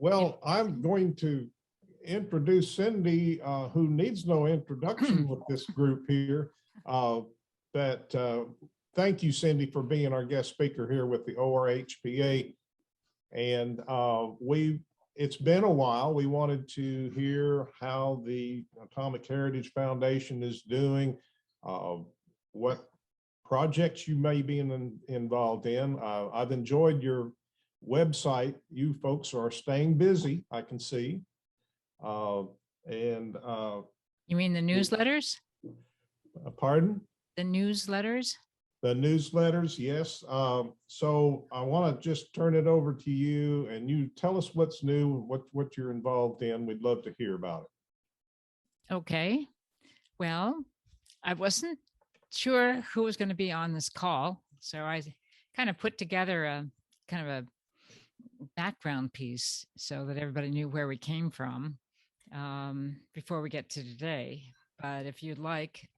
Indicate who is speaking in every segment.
Speaker 1: Well, I'm going to introduce Cindy, who needs no introduction with this group here. That Thank you, Cindy, for being our guest speaker here with the ORHPA. And it's been a while. We wanted to hear how the Atomic Heritage Foundation is doing, what projects you may be involved in. I've enjoyed your website. You folks are staying busy, I can see.
Speaker 2: You mean the newsletters?
Speaker 1: Pardon?
Speaker 2: The newsletters?
Speaker 1: The newsletters, yes. So I want to just turn it over to you, and you tell us what's new, what you're involved in. We'd love to hear about it.
Speaker 2: Okay. Well, I wasn't sure who was going to be on this call, so I kind of put together a kind of a background piece so that everybody knew where we came from before we get to today. But if you'd like,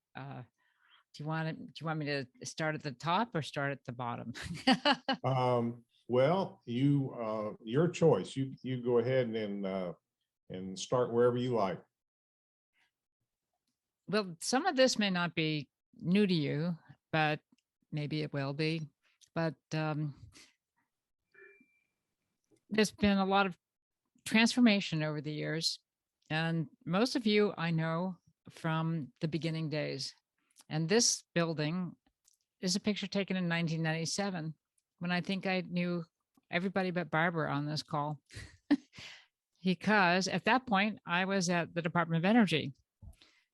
Speaker 2: do you want me to start at the top or start at the bottom?
Speaker 1: Well, your choice. You go ahead and start wherever you like.
Speaker 2: Well, some of this may not be new to you, but maybe it will be. But there's been a lot of transformation over the years, and most of you I know from the beginning days. And this building is a picture taken in 1997, when I think I knew everybody but Barbara on this call. Because at that point, I was at the Department of Energy.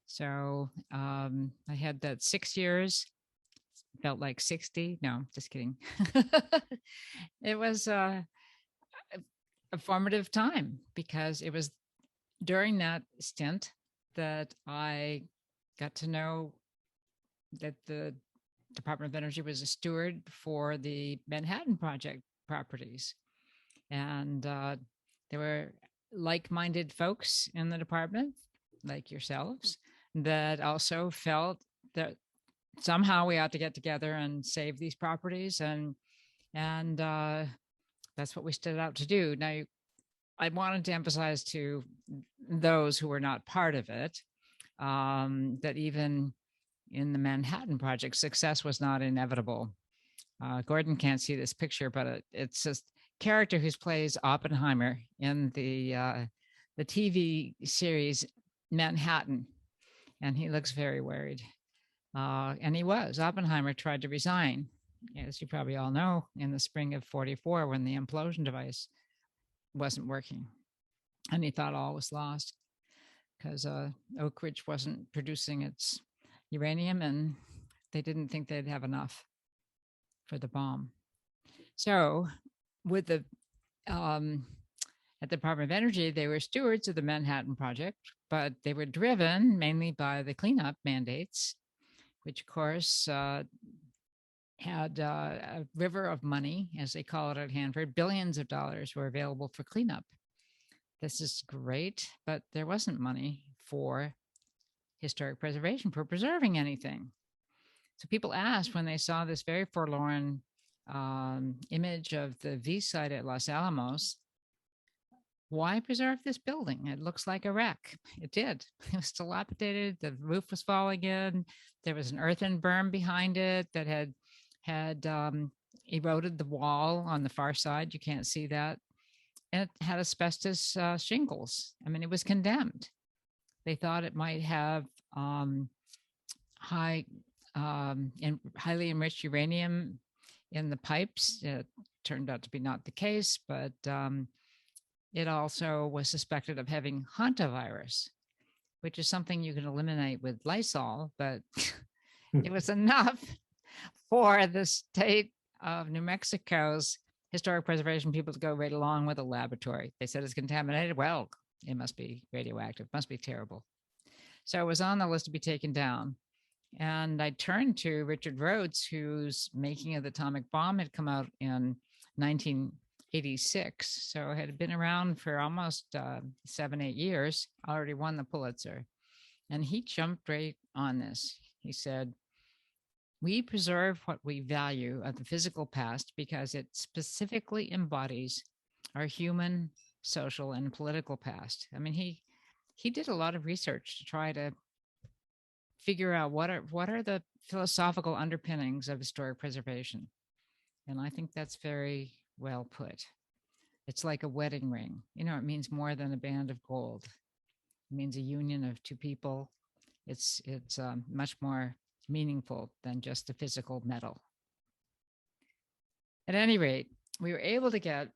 Speaker 2: So I had that 6 years, felt like 60. No, just kidding. It was a formative time, because it was during that stint that I got to know that the Department of Energy was a steward for the Manhattan Project properties. And there were like-minded folks in the department, like yourselves, that also felt that somehow we ought to get together and save these properties. And that's what we stood out to do. Now, I wanted to emphasize to those who were not part of it, that even in the Manhattan Project, success was not inevitable. Gordon can't see this picture, but it's a character who plays Oppenheimer in the TV series Manhattan, and he looks very worried. And he was. Oppenheimer tried to resign, as you probably all know, in the spring of '44, when the implosion device wasn't working, and he thought all was lost because Oak Ridge wasn't producing its uranium, and they didn't think they'd have enough for the bomb. So with the at the Department of Energy, they were stewards of the Manhattan Project, but they were driven mainly by the cleanup mandates, which of course had a river of money, as they call it at Hanford. Billions of dollars were available for cleanup. This is great, but there wasn't money for historic preservation, for preserving anything. So people asked, when they saw this very forlorn image of the V site at Los Alamos, why preserve this building? It looks like a wreck. It did. It was dilapidated. The roof was falling in. There was an earthen berm behind it that had eroded the wall on the far side. You can't see that. And it had asbestos shingles. I mean, it was condemned. They thought it might have highly enriched uranium in the pipes. It turned out to be not the case, but it also was suspected of having hantavirus, which is something you can eliminate with Lysol, but it was enough for the state of New Mexico's historic preservation people to go right along with a laboratory. They said it's contaminated. Well, it must be radioactive, must be terrible. So it was on the list to be taken down. And I turned to Richard Rhodes, whose Making of the Atomic Bomb had come out in 1986. So it had been around for almost 7-8 years, already won the Pulitzer. And he jumped right on this. He said, "We preserve what we value of the physical past because it specifically embodies our human social, and political past. I mean, he did a lot of research to try to figure out what are the philosophical underpinnings of historic preservation. And I think that's very well put. It's like a wedding ring. You know, it means more than a band of gold. It means a union of two people. It's much more meaningful than just a physical metal. At any rate, we were able to get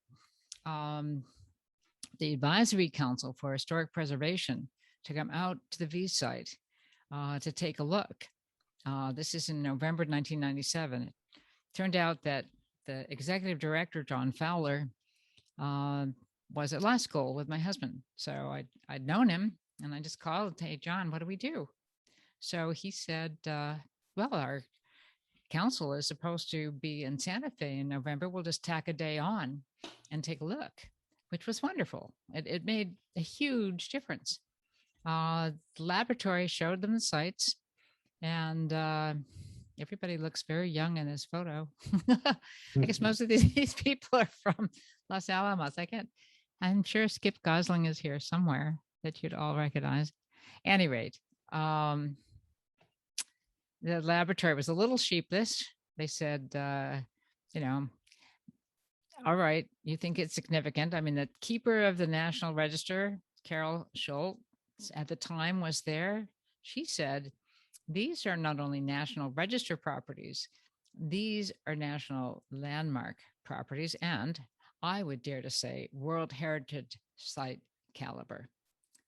Speaker 2: the Advisory Council for Historic Preservation to come out to the V site to take a look. This is in November 1997. It turned out that the executive director, John Fowler, was at law school with my husband. So I'd known him, and I just called, hey, John, what do we do? So he said, well, our council is supposed to be in Santa Fe in November. We'll just tack a day on and take a look, which was wonderful. It made a huge difference. The laboratory showed them the sites, and everybody looks very young in this photo. I guess most of these people are from Los Alamos. I'm sure Skip Gosling is here somewhere that you'd all recognize. At any rate, the laboratory was a little sheepish. They said, all right, you think it's significant. I mean, the keeper of the National Register, Carol Schultz, at the time was there. She said, these are not only National Register properties, these are National Landmark properties, and I would dare to say World Heritage Site caliber,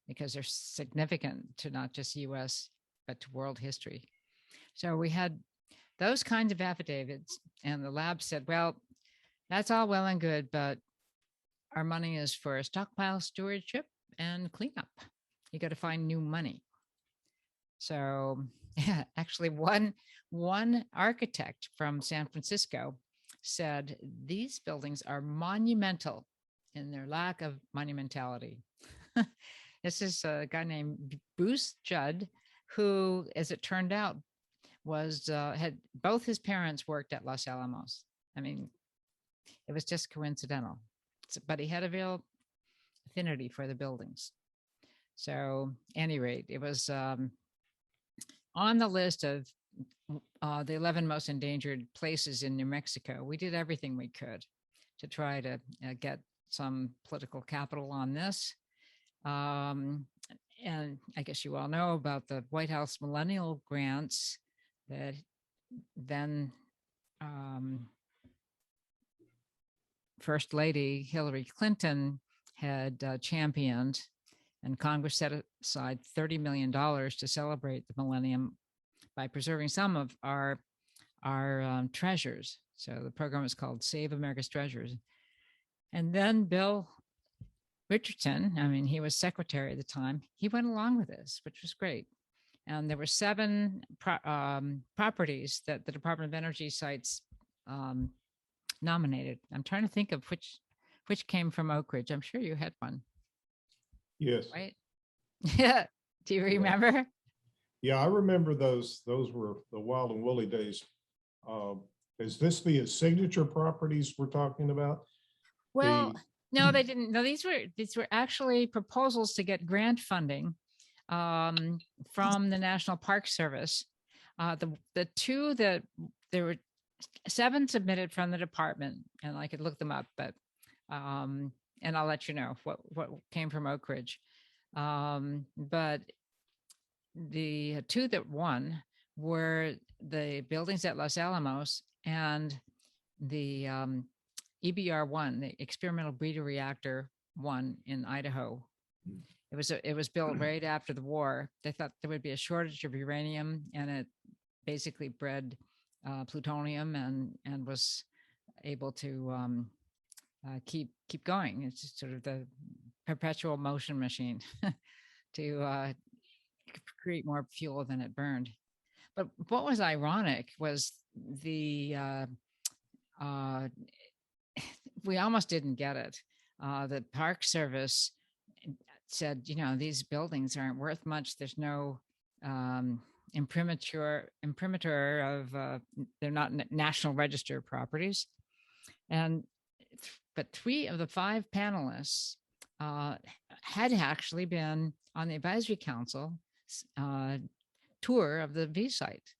Speaker 2: because they're significant to not just US, but to world history. So we had those kinds of affidavits, and the lab said, well, that's all well and good, but our money is for stockpile stewardship and cleanup. You got to find new money. So yeah, actually one architect from San Francisco said these buildings are monumental in their lack of monumentality. This is a guy named Bruce Judd, who, as it turned out, had both his parents worked at Los Alamos. I mean, it was just coincidental, but he had a real affinity for the buildings. So, at any rate, it was on the list of the 11 most endangered places in New Mexico. We did everything we could to try to get some political capital on this. And I guess you all know about the White House Millennial Grants that then First Lady Hillary Clinton had championed, and Congress set aside $30 million to celebrate the millennium by preserving some of our treasures. So the program is called Save America's Treasures. And then Bill Richardson, I mean, he was secretary at the time, he went along with this, which was great. And there were 7 properties that the Department of Energy sites nominated. I'm trying to think of which came from Oak Ridge. I'm sure you had one.
Speaker 1: Yes.
Speaker 2: Right? Yeah. Do you remember?
Speaker 1: Yeah, I remember those. Those were the wild and woolly days. Is this the signature properties we're talking about?
Speaker 2: Well, no, they didn't. No, these were actually proposals to get grant funding from the National Park Service. The two that there were 7 submitted from the department, and I could look them up, but and I'll let you know what came from Oak Ridge. But the 2 that won were the buildings at Los Alamos and the EBR-1, the Experimental Breeder Reactor 1 in Idaho. It was built right after the war. They thought there would be a shortage of uranium, and it basically bred plutonium and was able to keep going. It's just sort of the perpetual motion machine to create more fuel than it burned. But what was ironic was we almost didn't get it. The Park Service said, these buildings aren't worth much. There's no imprimatur of, they're not National Register properties. But 3 of the 5 panelists had actually been on the advisory council tour of the V site.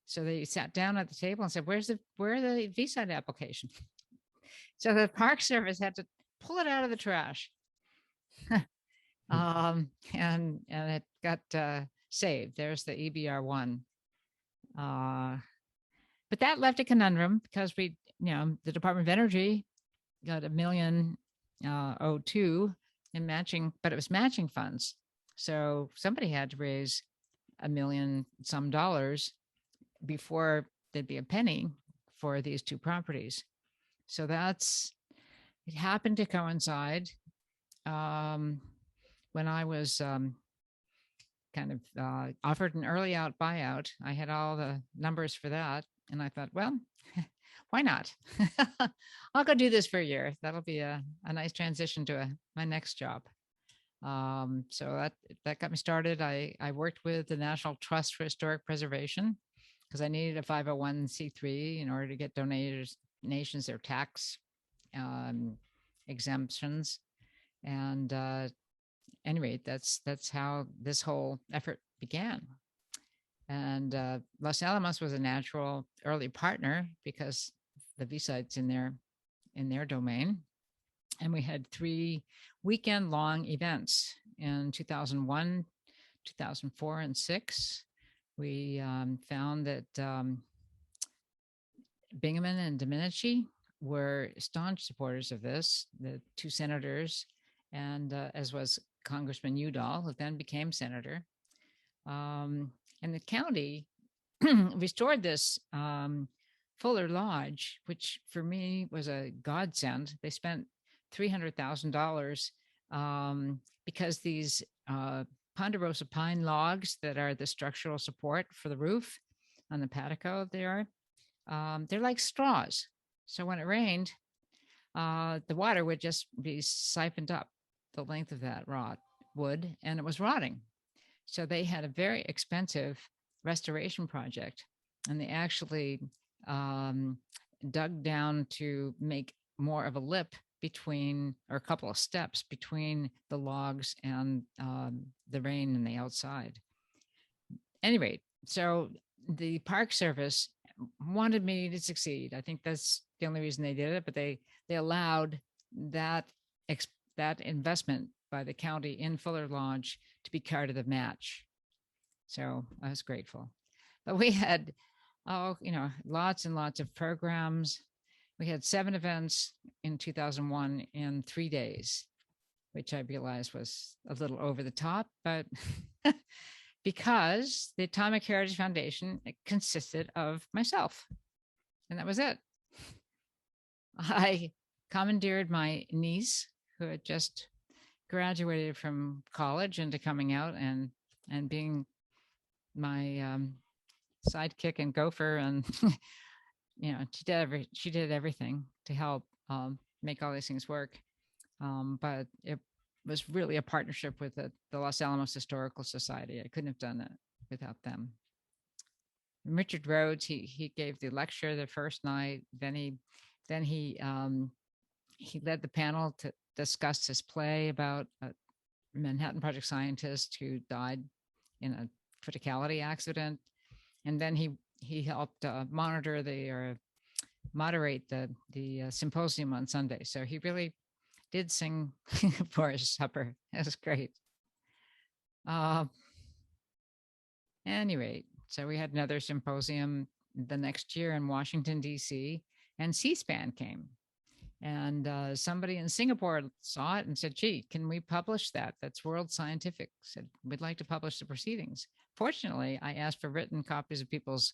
Speaker 2: So they sat down at the table and said, where are the V site application? So the Park Service had to pull it out of the trash. And it got saved. There's the EBR1. But that left a conundrum because the Department of Energy got $1,000,002 in matching, but it was matching funds. So somebody had to raise $1 million some dollars before there'd be a penny for these two properties. So it happened to coincide when I was offered an early out buyout. I had all the numbers for that. And I thought, well, why not? I'll go do this for a year. That'll be a nice transition to my next job. So that got me started. I worked with the National Trust for Historic Preservation because I needed a 501c3 in order to get donations, their tax exemptions. And anyway, that's how this whole effort began. And Los Alamos was a natural early partner because the V site's in their domain. And we had 3 weekend-long events in 2001, 2004, and 2006. We found that Bingaman and Domenici were staunch supporters of this, the 2 senators, and as was Congressman Udall, who then became senator. And the county restored this Fuller Lodge, which for me was a godsend. They spent $300,000 because these ponderosa pine logs that are the structural support for the roof on the patio they're like straws. So when it rained, the water would just be siphoned up the length of that wood, and it was rotting. So they had a very expensive restoration project, and they actually dug down to make more of a lip between, or a couple of steps between the logs and the rain and the outside. Anyway, so the Park Service wanted me to succeed. I think that's the only reason they did it, but they allowed that investment by the county in Fuller Lodge to be part of the match. So I was grateful. But we had, lots and lots of programs. We had 7 events in 2001 in 3 days, which I realized was a little over the top, but because the Atomic Heritage Foundation consisted of myself, and that was it. I commandeered my niece, who had just graduated from college, into coming out and being my sidekick and gopher, and she did everything to help make all these things work. But it was really a partnership with the Los Alamos Historical Society. I couldn't have done it without them. And Richard Rhodes, he gave the lecture the first night. Then he led the panel to discuss his play about a Manhattan Project scientist who died in a criticality accident. And then he helped moderate the symposium on Sunday. So he really did sing for his supper. It was great. Anyway, so we had another symposium the next year in Washington, D.C., and C-SPAN came. And somebody in Singapore saw it and said, gee, can we publish that? That's World Scientific. Said, we'd like to publish the proceedings. Fortunately, I asked for written copies of people's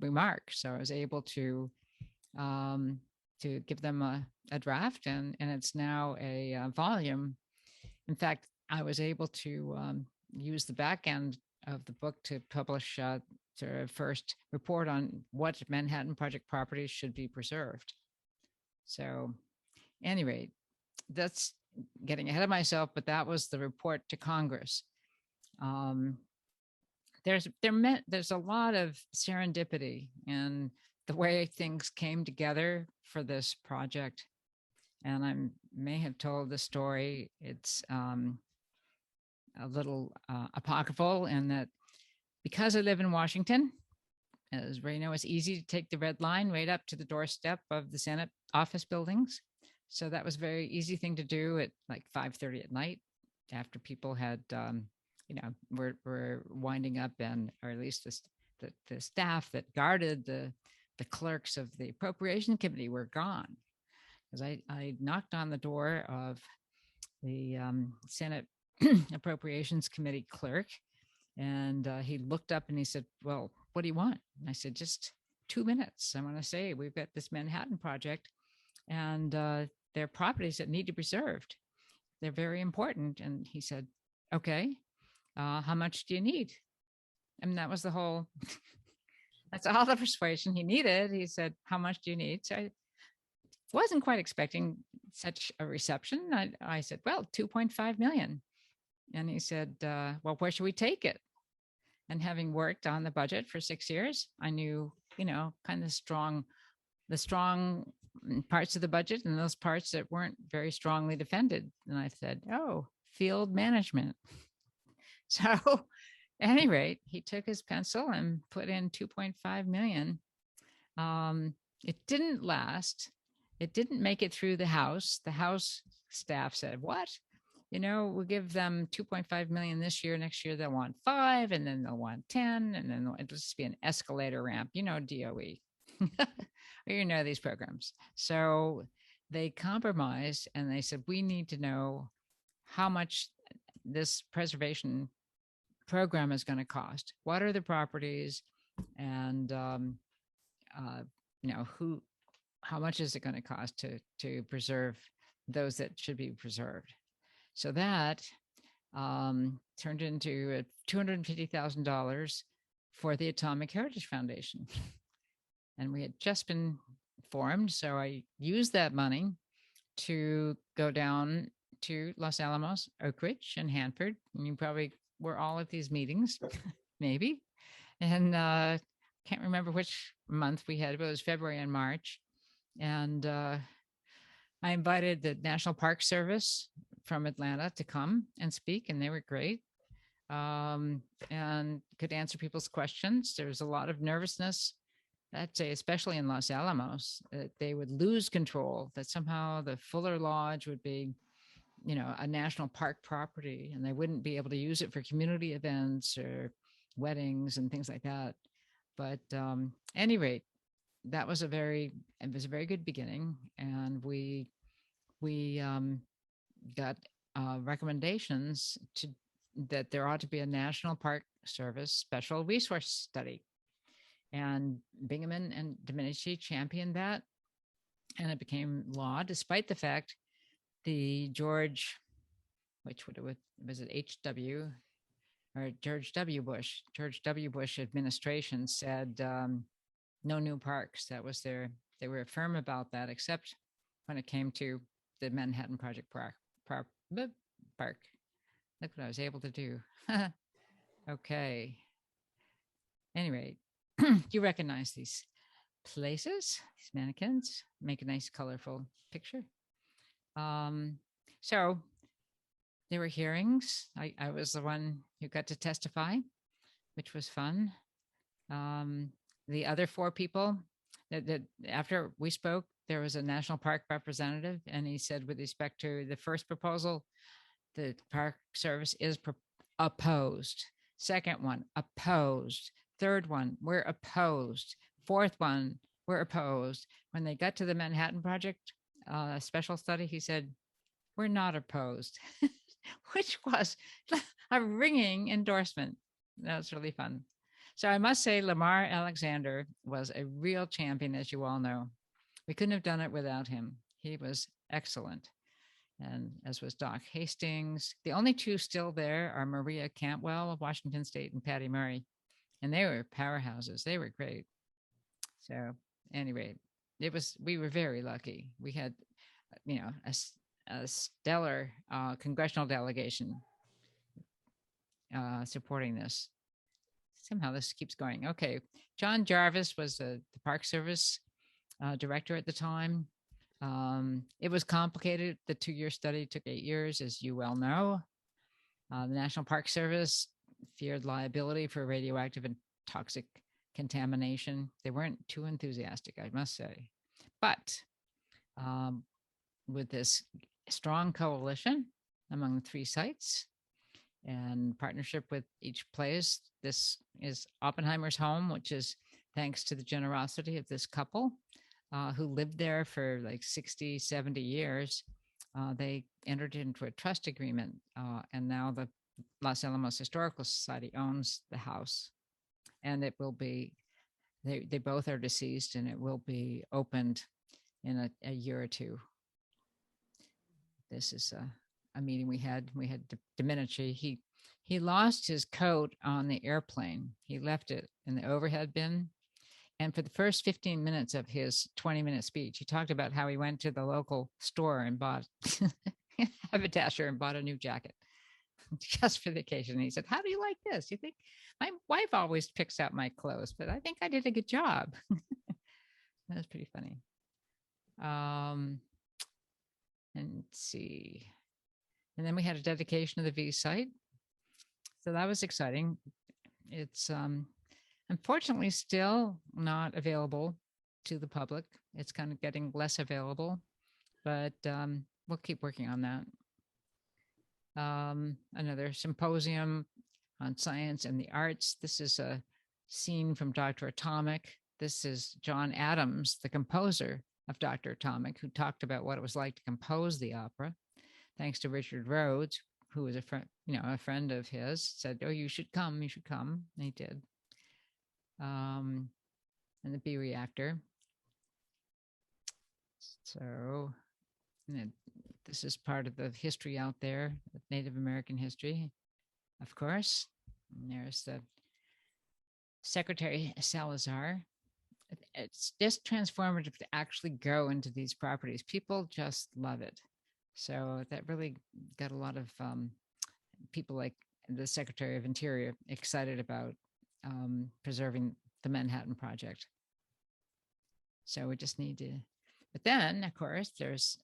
Speaker 2: remarks. So I was able to give them a draft, and it's now a volume. In fact, I was able to use the back end of the book to publish the first report on what Manhattan Project properties should be preserved. So anyway, that's getting ahead of myself, but that was the report to Congress. There's a lot of serendipity in the way things came together for this project. and I may have told the story. It's a little apocryphal in that because I live in Washington, as we know, it's easy to take the red line right up to the doorstep of the Senate office buildings. So that was a very easy thing to do at like 5:30 at night after people had, were winding up, and or at least the staff that guarded the clerks of the Appropriation Committee were gone. Because I knocked on the door of the Senate Appropriations Committee clerk, and he looked up and he said, "Well, what do you want?" And I said, "Just 2 minutes. I want to say we've got this Manhattan project, and there are properties that need to be preserved. They're very important." And he said, "Okay, how much do you need?" And that was the whole. That's all the persuasion he needed. He said, "How much do you need?" So I wasn't quite expecting such a reception. I said, "Well, 2.5 million." And he said, "Well, where should we take it?" And having worked on the budget for 6 years, I knew, kind of the strong parts of the budget and those parts that weren't very strongly defended. And I said, "Oh, field management." So at any rate, he took his pencil and put in 2.5 million. It didn't last. It didn't make it through the House. The House staff said, "What? We'll give them 2.5 million this year. Next year, they'll want 5, and then they'll want 10, and then it'll just be an escalator ramp, DOE." These programs. So they compromised and they said, "We need to know how much this preservation program is going to cost. What are the properties? And, how much is it going to cost to preserve those that should be preserved?" So that turned into $250,000 for the Atomic Heritage Foundation. And we had just been formed. So I used that money to go down to Los Alamos, Oak Ridge, and Hanford. And you probably were all at these meetings, maybe. And can't remember which month we had, but it was February and March. And I invited the National Park Service from Atlanta to come and speak, and they were great, and could answer people's questions. There was a lot of nervousness, I'd say, especially in Los Alamos, that they would lose control, that somehow the Fuller Lodge would be, a national park property, and they wouldn't be able to use it for community events or weddings and things like that. But at any rate, it was a very good beginning, and we got recommendations that there ought to be a National Park Service special resource study, and Bingaman and Domenici championed that, and it became law, despite the fact the George W. Bush administration said no new parks. That was they were firm about that, except when it came to the Manhattan Project Park. Look what I was able to do. Okay. Anyway, you recognize these places, these mannequins, make a nice colorful picture. So there were hearings. I was the one who got to testify, which was fun. The other 4 people that after we spoke, there was a national park representative, and he said, with respect to the first proposal, the Park Service is opposed. Second one, opposed. Third one, we're opposed. Fourth one, we're opposed. When they got to the Manhattan Project special study, he said, "We're not opposed," which was a ringing endorsement. That was really fun. So I must say, Lamar Alexander was a real champion, as you all know. We couldn't have done it without him. He was excellent. And as was Doc Hastings. The only 2 still there are Maria Cantwell of Washington State and Patty Murray. And they were powerhouses. They were great. So anyway, we were very lucky. We had, a stellar congressional delegation supporting this. Somehow this keeps going. Okay. John Jarvis was the Park Service director at the time. It was complicated. The 2-year study took 8 years, as you well know. The National Park Service feared liability for radioactive and toxic contamination. They weren't too enthusiastic, I must say. But with this strong coalition among the 3 sites and partnership with each place, this is Oppenheimer's home, which is thanks to the generosity of this couple who lived there for like 60, 70 years. They entered into a trust agreement, and now the Los Alamos Historical Society owns the house, and it will be, they both are deceased, and it will be opened in a year or 2. This is a meeting we had. We had Domenici. He lost his coat on the airplane. He left it in the overhead bin. And for the first 15 minutes of his 20-minute speech, he talked about how he went to the local store and bought haberdasher and bought a new jacket just for the occasion. And he said, "How do you like this? You think my wife always picks out my clothes, but I think I did a good job." That was pretty funny. And let's see. And then we had a dedication of the V site. So that was exciting. It's unfortunately still not available to the public. It's kind of getting less available, but we'll keep working on that. Another symposium on science and the arts. This is a scene from Dr. Atomic. This is John Adams, the composer of Dr. Atomic, who talked about what it was like to compose the opera. Thanks to Richard Rhodes, who was a friend of his, said, "Oh, you should come, you should come." And he did. And the B reactor. So this is part of the history out there, Native American history, of course. And there's the Secretary Salazar. It's just transformative to actually go into these properties. People just love it. So that really got a lot of people like the Secretary of Interior excited about preserving the Manhattan Project. So we just need to, but then of course there's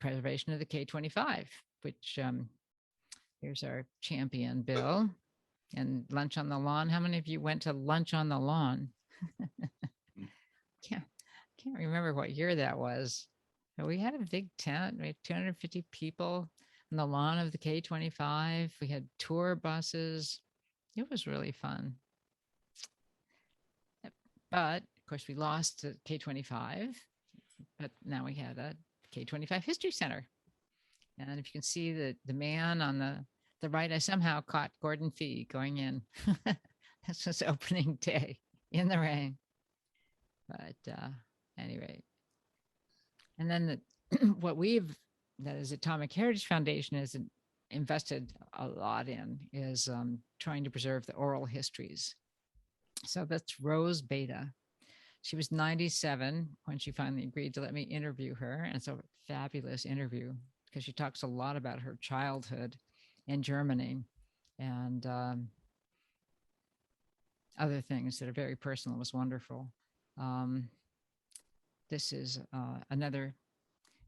Speaker 2: preservation of the K-25, which here's our champion bill, and lunch on the lawn. How many of you went to lunch on the lawn? Can't remember what year that was. But we had a big tent. We had 250 people on the lawn of the K-25. We had tour buses. It was really fun. But of course, we lost the K-25. But now we had a K-25 History Center. And if you can see the man on the right, I somehow caught Gordon Fee going in. This was opening day in the rain. But anyway. And then that is Atomic Heritage Foundation has invested a lot in is trying to preserve the oral histories. So that's Rose Beta. She was 97 when she finally agreed to let me interview her. And it's a fabulous interview because she talks a lot about her childhood in Germany and other things that are very personal. It was wonderful. This is another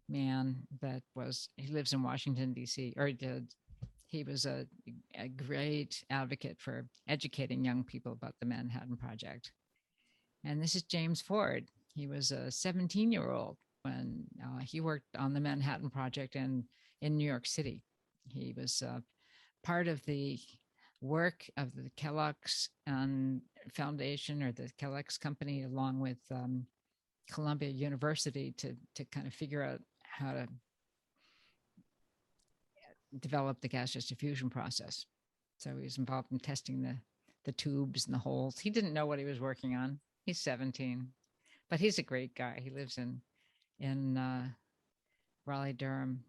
Speaker 2: man he lives in Washington, D.C., or he was a great advocate for educating young people about the Manhattan Project. And this is James Ford. He was a 17-year-old when he worked on the Manhattan Project in New York City. He was part of the work of the Kellogg's Foundation, or the Kellogg's Company, along with Columbia University to kind of figure out how to develop the gaseous diffusion process. So he was involved in testing the tubes and the holes. He didn't know what he was working on. He's 17, but he's a great guy. He lives in Raleigh, Durham.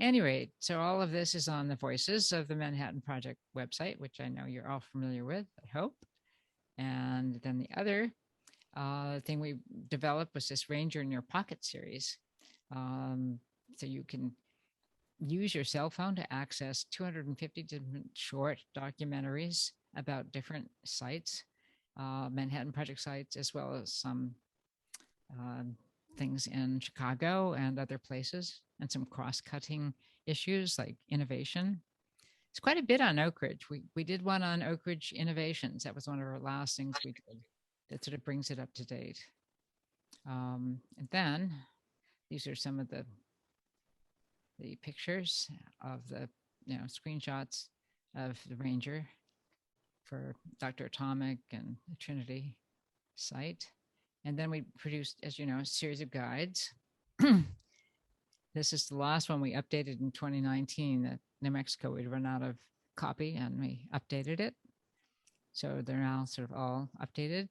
Speaker 2: Anyway, so all of this is on the Voices of the Manhattan Project website, which I know you're all familiar with, I hope. And then the other thing we developed was this Ranger in Your Pocket series. So you can use your cell phone to access 250 different short documentaries about different sites, Manhattan Project sites, as well as some things in Chicago and other places, and some cross-cutting issues like innovation. It's quite a bit on Oak Ridge. We did one on Oak Ridge innovations. That was one of our last things we did. That sort of brings it up to date. And then these are some of the pictures of the screenshots of the Ranger for Dr. Atomic and the Trinity site. And then we produced, as you know, a series of guides. This is the last one we updated in 2019 that New Mexico, we'd run out of copy and we updated it. So they're now sort of all updated.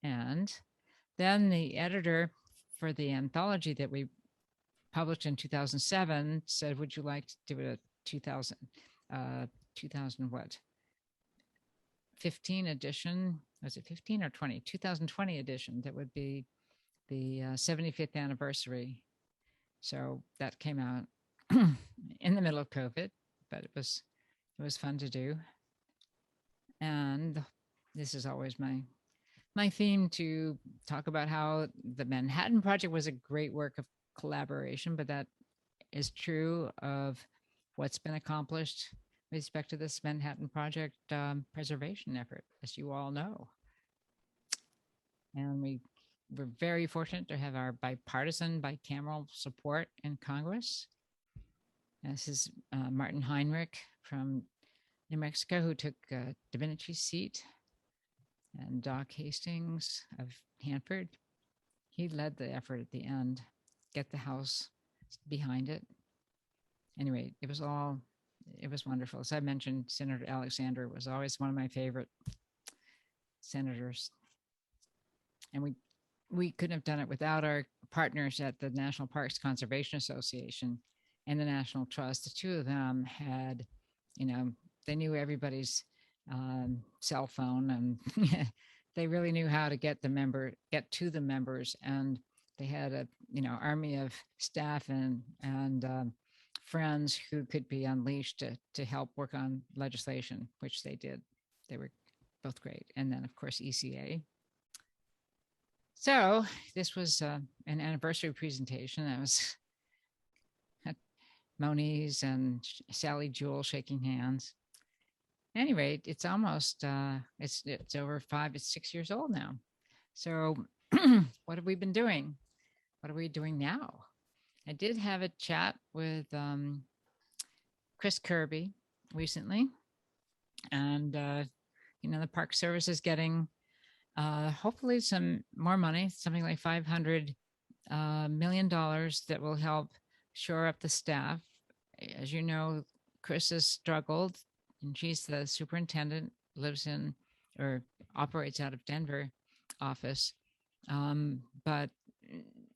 Speaker 2: And then the editor for the anthology that we published in 2007 said, would you like to do it a 2000 what? 15 edition? Was it 15 or 20? 2020 edition. That would be the 75th anniversary. So that came out in the middle of COVID, but it was fun to do. And this is always my theme, to talk about how the Manhattan Project was a great work of collaboration, but that is true of what's been accomplished with respect to this Manhattan Project preservation effort, as you all know. And we're very fortunate to have our bipartisan, bicameral support in Congress. This is Martin Heinrich from New Mexico, who took Domenici's seat, and Doc Hastings of Hanford. He led the effort at the end, get the House behind it. Anyway, it was wonderful. As I mentioned, Senator Alexander was always one of my favorite senators. And we couldn't have done it without our partners at the National Parks Conservation Association and the National Trust. The two of them had, they knew everybody's cell phone, and they really knew how to get to the members. And they had a, army of staff and friends who could be unleashed to help work on legislation, which they did. They were both great. And then, of course, ECA. So this was an anniversary presentation. That was Moniz and Sally Jewell shaking hands. Anyway, it's almost, it's over 6 years old now. So what have we been doing? What are we doing now? I did have a chat with Chris Kirby recently, and the Park Service is getting hopefully some more money, something like $500 million that will help shore up the staff. As you know, Chris has struggled, and she's the superintendent, lives in or operates out of Denver office, but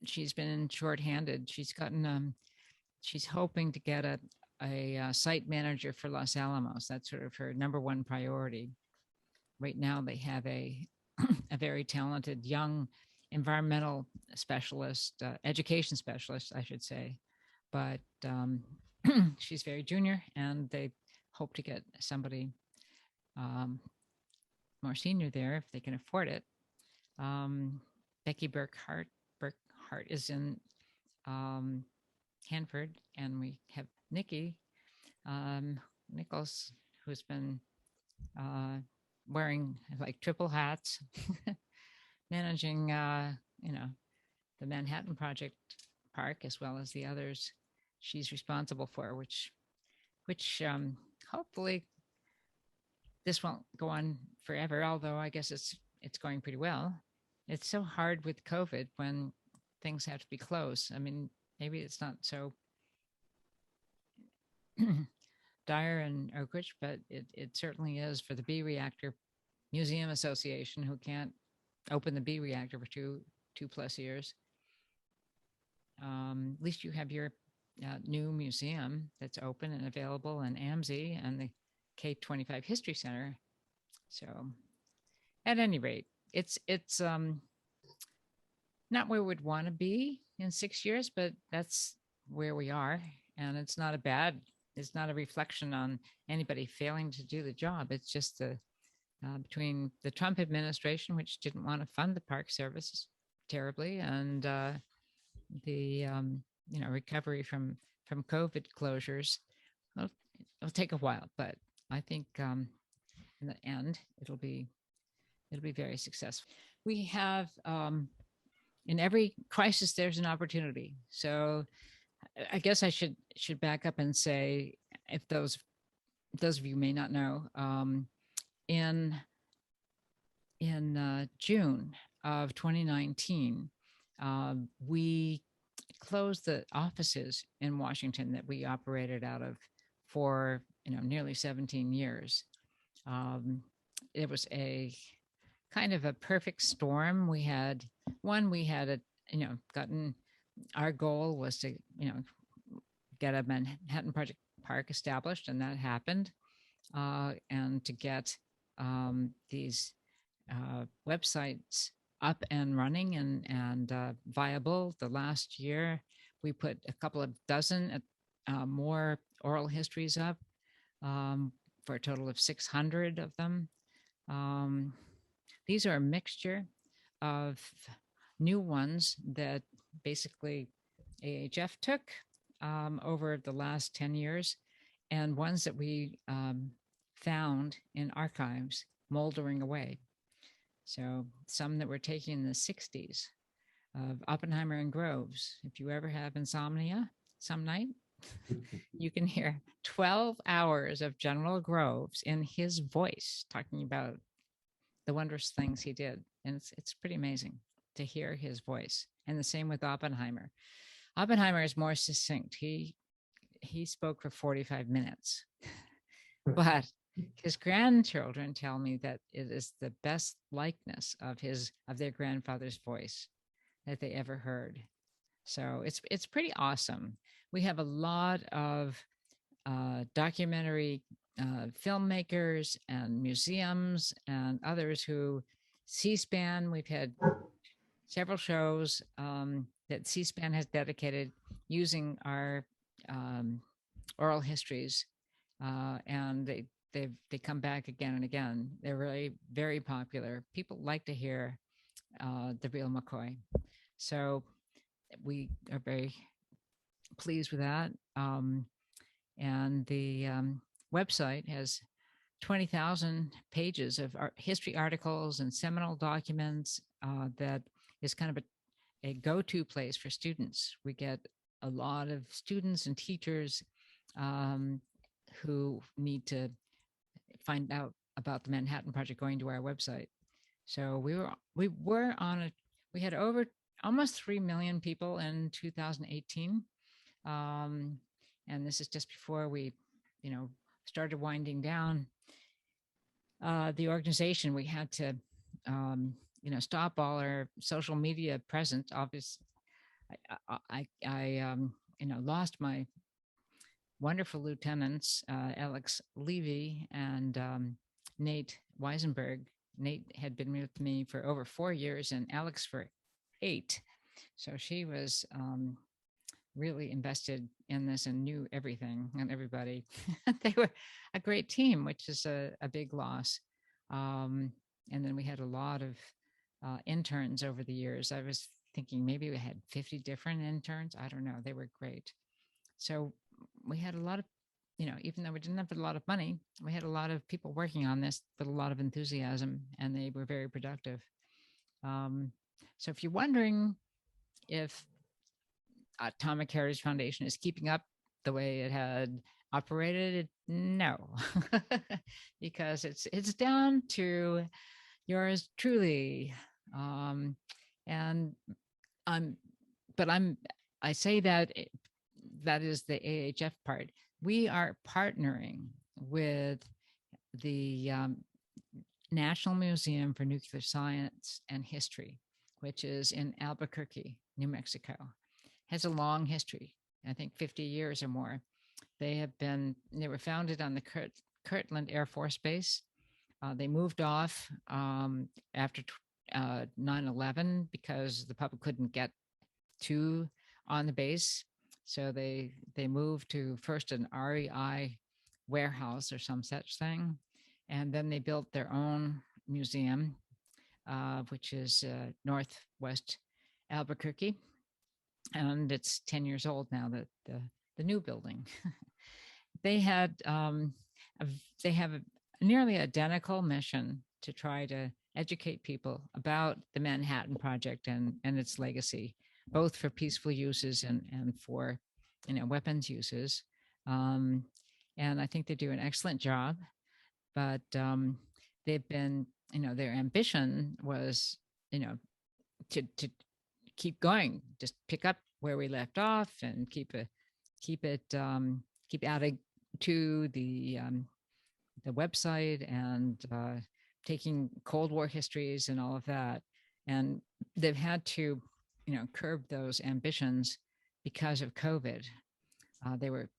Speaker 2: she's been shorthanded. She's hoping to get a site manager for Los Alamos. That's sort of her number one priority. Right now, they have a very talented young environmental specialist, education specialist, I should say, but she's very junior, and they hope to get somebody more senior there if they can afford it. Becky Burkhart is in Hanford, and we have Nikki Nichols, who's been wearing like triple hats, managing the Manhattan Project Park as well as the others she's responsible for, which hopefully this won't go on forever, although I guess it's going pretty well. It's so hard with COVID when things have to be closed. I mean, maybe it's not so dire in Oak Ridge, but it certainly is for the B Reactor Museum Association, who can't open the B Reactor for two plus years. At least you have your new museum that's open and available, and AMSI and the K-25 History Center. So at any rate, it's not where we'd want to be in 6 years, but that's where we are. And it's not a reflection on anybody failing to do the job. It's just between the Trump administration, which didn't want to fund the Park Service terribly, and the recovery from COVID closures. Well, it'll take a while, but I think in the end it'll be very successful. We have in every crisis there's an opportunity. So I guess I should back up and say, if those of you may not know, in June of 2019, we closed the offices in Washington that we operated out of for nearly 17 years. It was a kind of a perfect storm. We had gotten, our goal was to get a Manhattan Project Park established, and that happened, and to get these websites up and running and viable. The last year, we put a couple of dozen more oral histories up, for a total of 600 of them. These are a mixture of new ones that basically AHF took over the last 10 years, and ones that we found in archives moldering away. So some that were taken in the 60s of Oppenheimer and Groves. If you ever have insomnia some night, you can hear 12 hours of General Groves in his voice talking about the wondrous things he did. And it's pretty amazing to hear his voice. And the same with Oppenheimer. Oppenheimer is more succinct. He spoke for 45 minutes, but his grandchildren tell me that it is the best likeness of their grandfather's voice that they ever heard. So it's pretty awesome. We have a lot of documentary filmmakers and museums and others who C-SPAN. We've had several shows that C-SPAN has dedicated using our oral histories, and they come back again and again. They're really very popular. People like to hear the real McCoy. So we are very pleased with that. And the website has 20,000 pages of history articles and seminal documents that is kind of a go-to place for students. We get a lot of students and teachers who need to find out about the Manhattan Project going to our website. So we had over almost 3 million people in 2018. And this is just before we, started winding down the organization. We had to, stop all our social media presence. Obviously, I lost my wonderful lieutenants, Alex Levy and Nate Weisenberg. Nate had been with me for over 4 years and Alex for 8. So she was really invested in this and knew everything and everybody. They were a great team, which is a big loss. And then we had a lot of interns over the years. I was thinking maybe we had 50 different interns. I don't know. They were great. So we had a lot of, even though we didn't have a lot of money, we had a lot of people working on this with a lot of enthusiasm, and they were very productive. So if you're wondering if Atomic Heritage Foundation is keeping up the way it had operated, no, because it's down to yours truly. I say that is the AHF part. We are partnering with the National Museum for Nuclear Science and History, which is in Albuquerque, New Mexico. Has a long history, I think 50 years or more. They were founded on the Kirtland Air Force Base. They moved off after 9/11 because the public couldn't get on the base. So they moved to first an REI warehouse or some such thing. And then they built their own museum, which is northwest Albuquerque. and it's 10 years old now, that the new building. They had they have a nearly identical mission to try to educate people about the Manhattan Project and its legacy, both for peaceful uses and for weapons uses. Um, and I think they do an excellent job. But they've been, their ambition was, to keep going, just pick up where we left off and keep adding to the website, and taking Cold War histories and all of that. And they've had to, curb those ambitions because of COVID. They were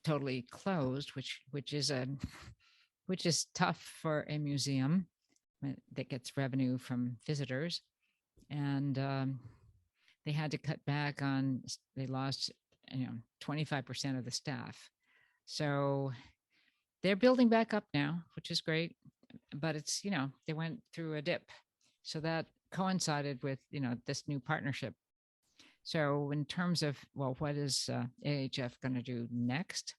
Speaker 2: totally closed, which is tough for a museum that gets revenue from visitors. And they had to cut back on. They lost 25% of the staff. So they're building back up now, which is great, but it's, they went through a dip. So that coincided with, this new partnership. So in terms of, well, what is AHF going to do next?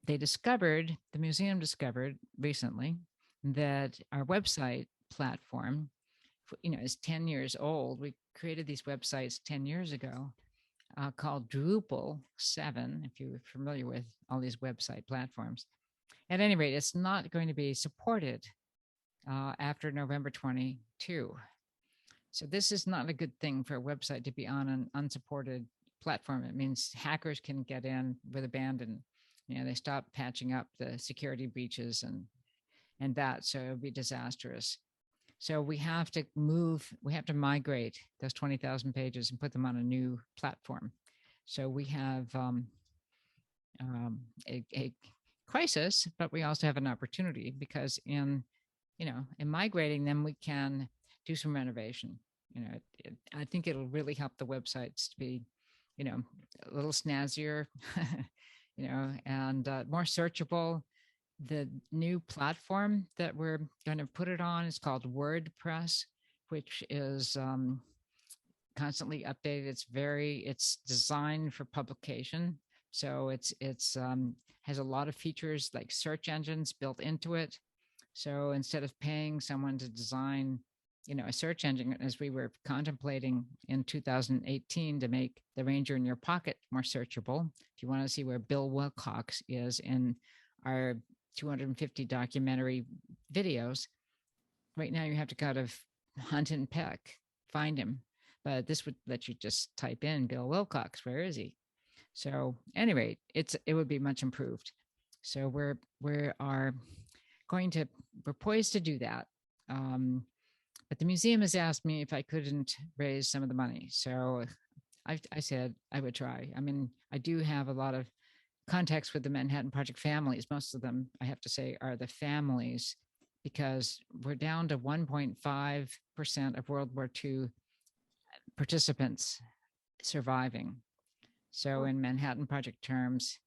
Speaker 2: The museum discovered recently that our website platform, is 10 years old. We created these websites 10 years ago, called Drupal 7, if you're familiar with all these website platforms. At any rate, it's not going to be supported after November 22. So this is not a good thing for a website to be on an unsupported platform. It means hackers can get in with abandon. They stop patching up the security breaches and that. So it would be disastrous. So we have to migrate those 20,000 pages and put them on a new platform. So we have a crisis, but we also have an opportunity, because in migrating them, we can do some renovation. I think it'll really help the websites to be, a little snazzier, and more searchable. The new platform that we're going to put it on is called WordPress, which is constantly updated. It's designed for publication. So it's has a lot of features like search engines built into it. So instead of paying someone to design, a search engine, as we were contemplating in 2018 to make the Ranger in Your Pocket more searchable, if you want to see where Bill Wilcox is in our 250 documentary videos, right now you have to kind of hunt and peck, find him. But this would let you just type in Bill Wilcox. Where is he? So anyway, it would be much improved. So we're poised to do that. But the museum has asked me if I couldn't raise some of the money. So I said I would try. I mean, I do have a lot of contacts with the Manhattan Project families. Most of them, I have to say, are the families, because we're down to 1.5% of World War II participants surviving. So in Manhattan Project terms,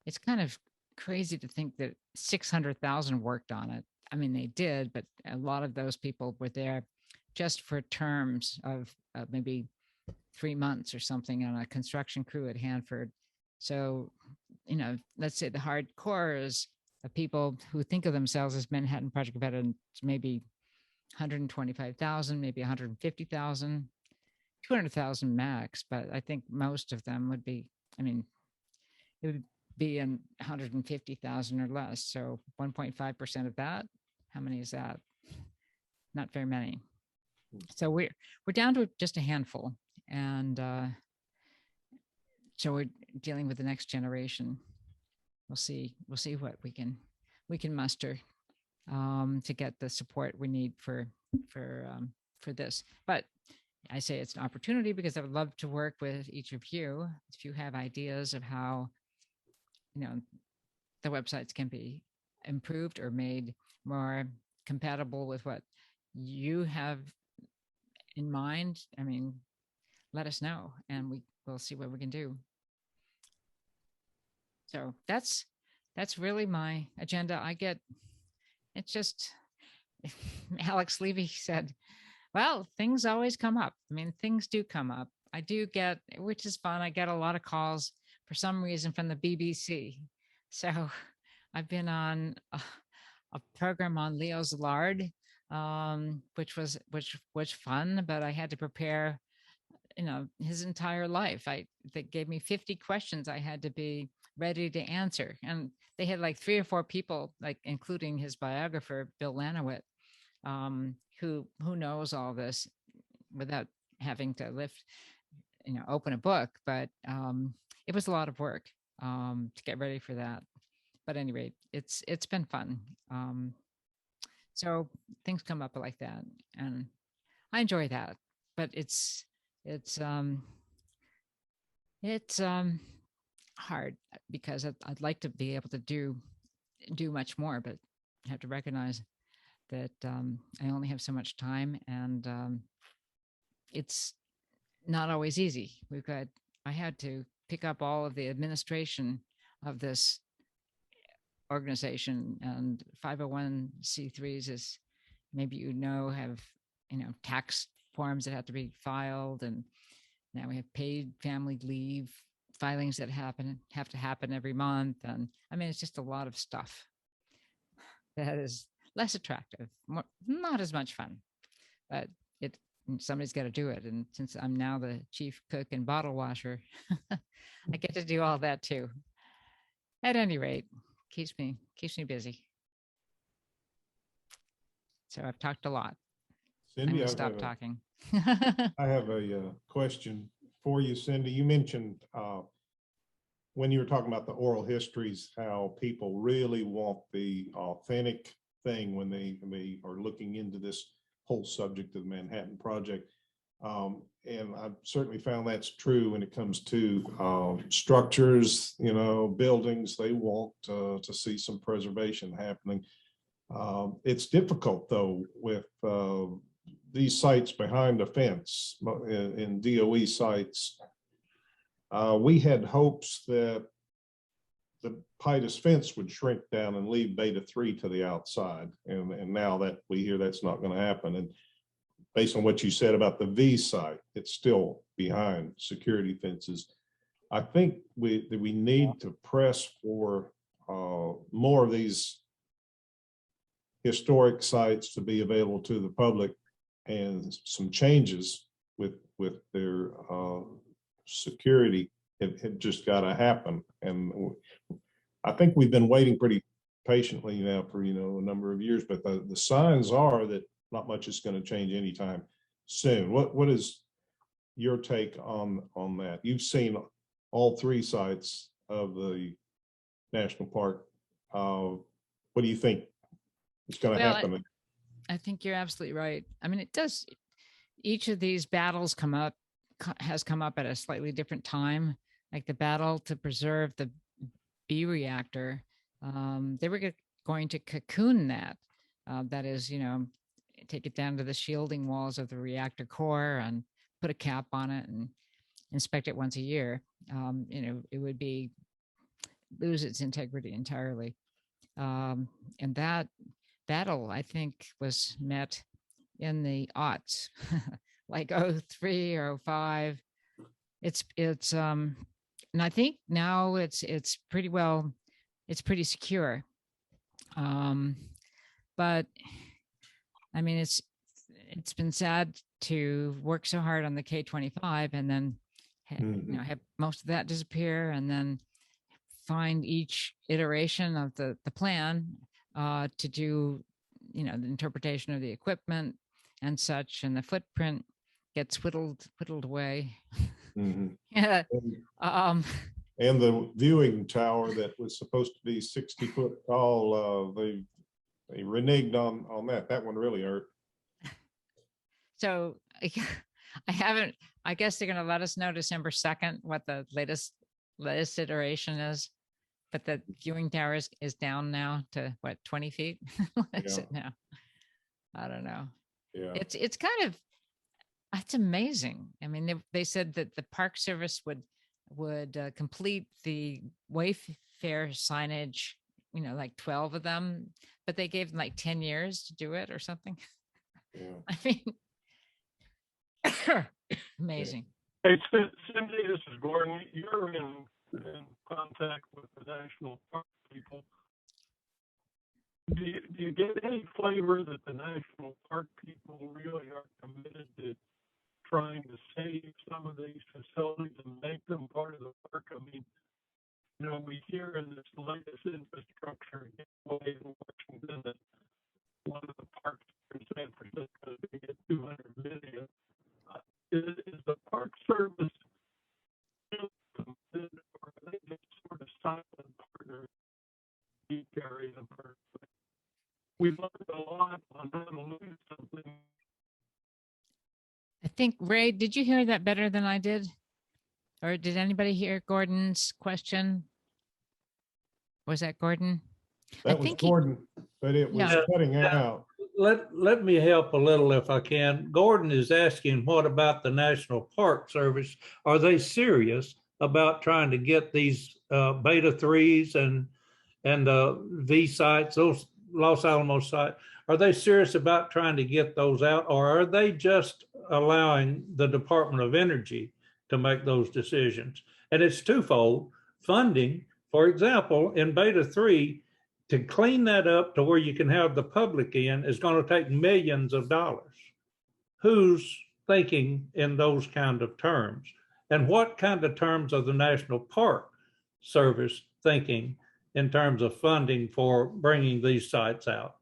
Speaker 2: it's kind of crazy to think that 600,000 worked on it. I mean, they did, but a lot of those people were there just for terms of maybe 3 months or something on a construction crew at Hanford. So, let's say the hardcore is of people who think of themselves as Manhattan Project veterans, maybe 125,000, maybe 150,000, 200,000 max. But I think most of them would be, it would be in 150,000 or less. So 1.5% of that, how many is that? Not very many. So we're down to just a handful. And so we're dealing with the next generation. We'll see what we can muster to get the support we need for this. But I say it's an opportunity, because I would love to work with each of you if you have ideas of how the websites can be improved or made more compatible with what you have in mind. Let us know, and we'll see what we can do. So that's really my agenda. It's just, Alex Levy said, well, things always come up. Things do come up. I do get, which is fun. I get a lot of calls for some reason from the BBC. So I've been on a program on Leo Szilard, which fun, but I had to prepare, his entire life. They gave me 50 questions I had to be ready to answer, and they had like 3 or 4 people, like including his biographer Bill Lanowit, who knows all this without having to open a book. But it was a lot of work to get ready for that. But anyway, it's been fun. So things come up like that, and I enjoy that. But it's hard because I'd like to be able to do much more, but I have to recognize that I only have so much time, and it's not always easy. I had to pick up all of the administration of this organization, and 501c3s, is maybe have tax forms that have to be filed, and now we have paid family leave filings that have to happen every month. And I mean, it's just a lot of stuff that is less attractive, not as much fun, but somebody's got to do it. And since I'm now the chief cook and bottle washer, I get to do all that too. At any rate, keeps me busy. So I've talked a lot.
Speaker 1: Cindy,
Speaker 2: I'm going to stop talking.
Speaker 1: I have a question for you, Cindy. You mentioned when you were talking about the oral histories, how people really want the authentic thing when they are looking into this whole subject of the Manhattan Project. And I've certainly found that's true when it comes to structures, buildings. They want to see some preservation happening. It's difficult, though, with these sites behind a fence in DOE sites. We had hopes that the Pitus fence would shrink down and leave Beta 3 to the outside. And now that we hear that's not going to happen. And based on what you said about the V site, it's still behind security fences. I think we need to press for more of these historic sites to be available to the public, and some changes with their security have just got to happen. And I think we've been waiting pretty patiently now for a number of years, but the signs are that not much is going to change anytime soon. What is your take on that? You've seen all 3 sites of the national park. What do you think is going to happen?
Speaker 2: I think you're absolutely right. I mean, it does. Each of these battles has come up at a slightly different time. Like the battle to preserve the B reactor, they were going to cocoon that. That is, take it down to the shielding walls of the reactor core and put a cap on it and inspect it once a year. It would lose its integrity entirely. And that battle, I think, was met in the aughts, like 03 or 05. It's and I think now it's pretty secure. But I mean, it's been sad to work so hard on the K-25 and then have most of that disappear, and then find each iteration of the plan to do the interpretation of the equipment and such, and the footprint gets whittled away. Yeah.
Speaker 1: And the viewing tower that was supposed to be 60 foot tall, they reneged on that. That one really hurt.
Speaker 2: So I guess they're going to let us know December 2nd what the latest iteration is. But the viewing tower is down now to 20 feet? What is it now? I don't know. Yeah. It's kind of, it's amazing. I mean, they said that the Park Service would complete the Wayfair signage, like 12 of them, but they gave them like 10 years to do it or something. Yeah. I mean, amazing.
Speaker 3: Hey, Cindy, this is Gordon. You're in contact with the national park people. Do you get any flavor that the national park people really are committed to trying to save some of these facilities and make them part of the park? I mean, we hear in this latest infrastructure gateway in Washington that one of the parks in San Francisco is going to get $200 million. Is the Park Service committed, or are they just sort of silent partners in carrying the park? We've learned a lot on how to lose something.
Speaker 2: I think, Ray, did you hear that better than I did? Or did anybody hear Gordon's question? Was that Gordon?
Speaker 1: That was Gordon, but it was cutting out.
Speaker 4: Let me help a little if I can. Gordon is asking, what about the National Park Service? Are they serious about trying to get these beta 3s and V sites, those Los Alamos sites? Are they serious about trying to get those out, or are they just allowing the Department of Energy to make those decisions? And it's twofold. Funding, for example, in beta 3, to clean that up to where you can have the public in is going to take millions of dollars. Who's thinking in those kind of terms? And what kind of terms are the National Park Service thinking in terms of funding for bringing these sites out?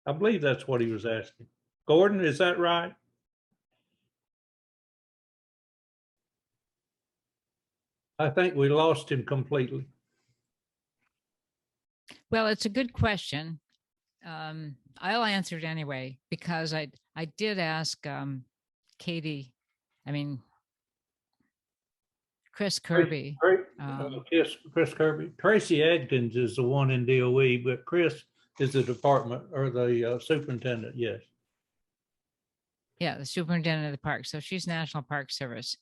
Speaker 4: I believe that's what he was asking. Gordon, is that right? I think we lost him completely.
Speaker 2: Well, it's a good question. I'll answer it anyway, because I did ask Chris Kirby.
Speaker 4: Chris Kirby. Tracy Adkins is the one in DOE, but Chris is the department or the superintendent, yes.
Speaker 2: Yeah, the superintendent of the park. So she's National Park Service.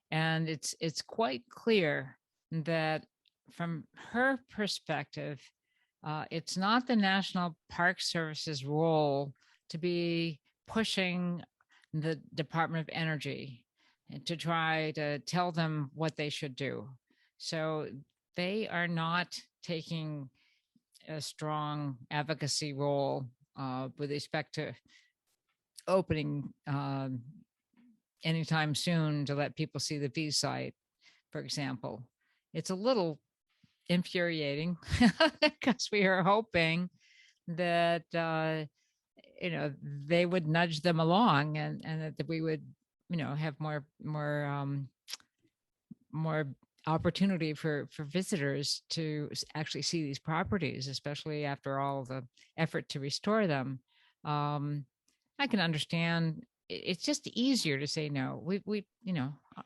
Speaker 2: And it's quite clear that from her perspective, it's not the National Park Service's role to be pushing the Department of Energy and to try to tell them what they should do. So they are not taking a strong advocacy role with respect to opening anytime soon to let people see the V site, for example. It's a little infuriating because we are hoping that they would nudge them along and that we would have more opportunity for visitors to actually see these properties, especially after all the effort to restore them. I can understand. It's just easier to say no.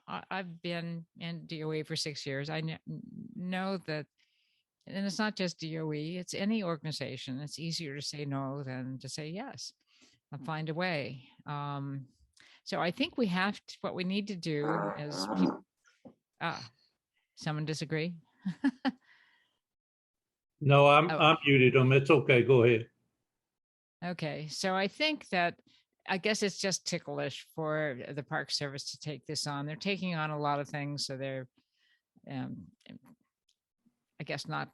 Speaker 2: I've been in DOE for 6 years. I know that, and it's not just DOE, it's any organization. It's easier to say no than to say yes. I'll find a way. So I think what we need to do is someone disagree?
Speaker 4: No, I'm muted them. It's okay. Go ahead.
Speaker 2: Okay. So I think that, I guess it's just ticklish for the Park Service to take this on. They're taking on a lot of things. So they're, I guess, not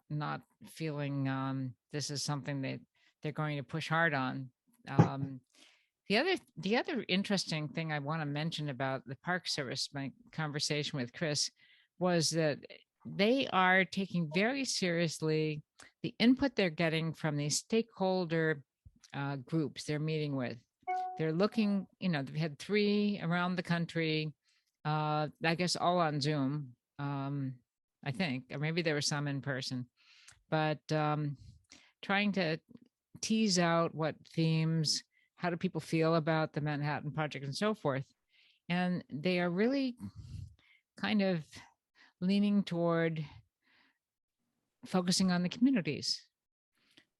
Speaker 2: feeling this is something that they're going to push hard on. The other interesting thing I want to mention about the Park Service, my conversation with Chris, was that they are taking very seriously the input they're getting from these stakeholder groups they're meeting with. They're looking, they've had 3 around the country, I guess all on Zoom, I think, or maybe there were some in person, but trying to tease out what themes, how do people feel about the Manhattan Project and so forth. And they are really kind of leaning toward focusing on the communities.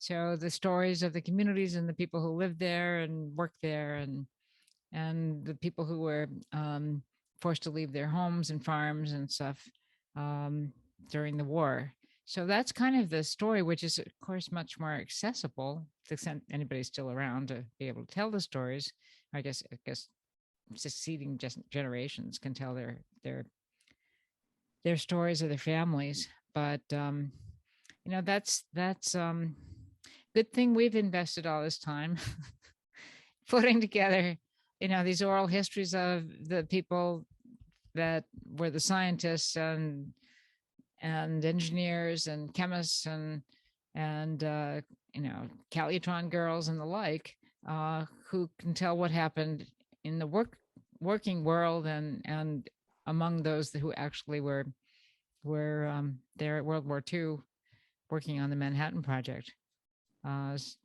Speaker 2: So the stories of the communities and the people who live there and work there, and the people who were forced to leave their homes and farms and stuff during the war. So that's kind of the story, which is, of course, much more accessible to the extent anybody's still around to be able to tell the stories. I guess succeeding generations can tell their stories of their families. But that's good thing we've invested all this time putting together, these oral histories of the people that were the scientists and engineers and chemists and Calitron girls and the like, who can tell what happened in the working world and among those who actually were there at World War II working on the Manhattan Project,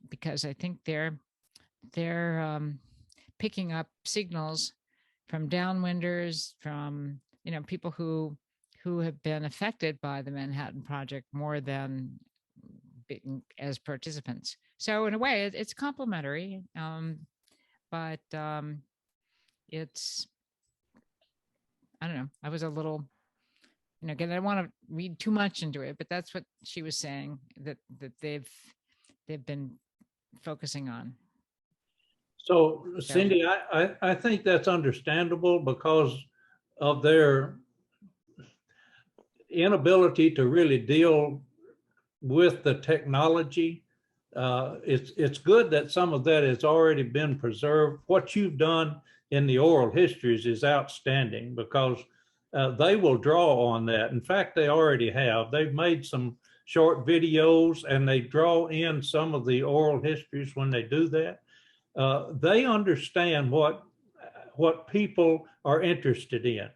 Speaker 2: because I think they're picking up signals from downwinders, from people who have been affected by the Manhattan Project more than being as participants. So in a way, it's complementary, but it's, I don't know. I was a little, again, I don't want to read too much into it, but that's what she was saying that they've been focusing on.
Speaker 4: So Cindy, I think that's understandable because of their inability to really deal with the technology. It's good that some of that has already been preserved. What you've done in the oral histories is outstanding because they will draw on that. In fact, they already have. They've made some short videos and they draw in some of the oral histories when they do that. They understand what people are interested in,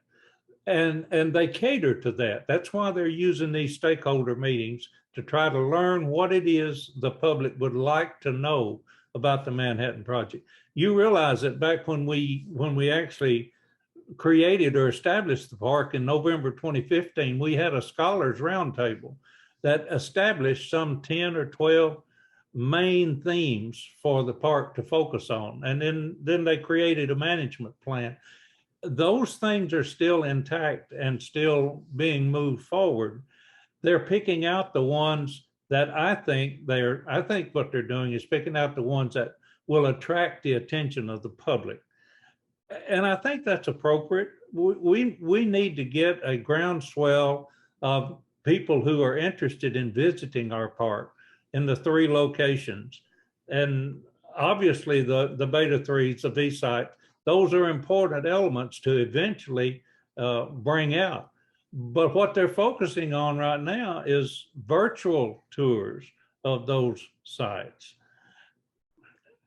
Speaker 4: and they cater to that. That's why they're using these stakeholder meetings to try to learn what it is the public would like to know about the Manhattan Project. You realize that back when we actually created or established the park in November 2015, we had a scholars roundtable that established some 10 or 12 main themes for the park to focus on. And then they created a management plan. Those things are still intact and still being moved forward. They're picking out the ones that I think what they're doing is picking out the ones that will attract the attention of the public. And I think that's appropriate. We need to get a groundswell of people who are interested in visiting our park in the 3 locations. And obviously the beta 3s, the V site, those are important elements to eventually bring out. But what they're focusing on right now is virtual tours of those sites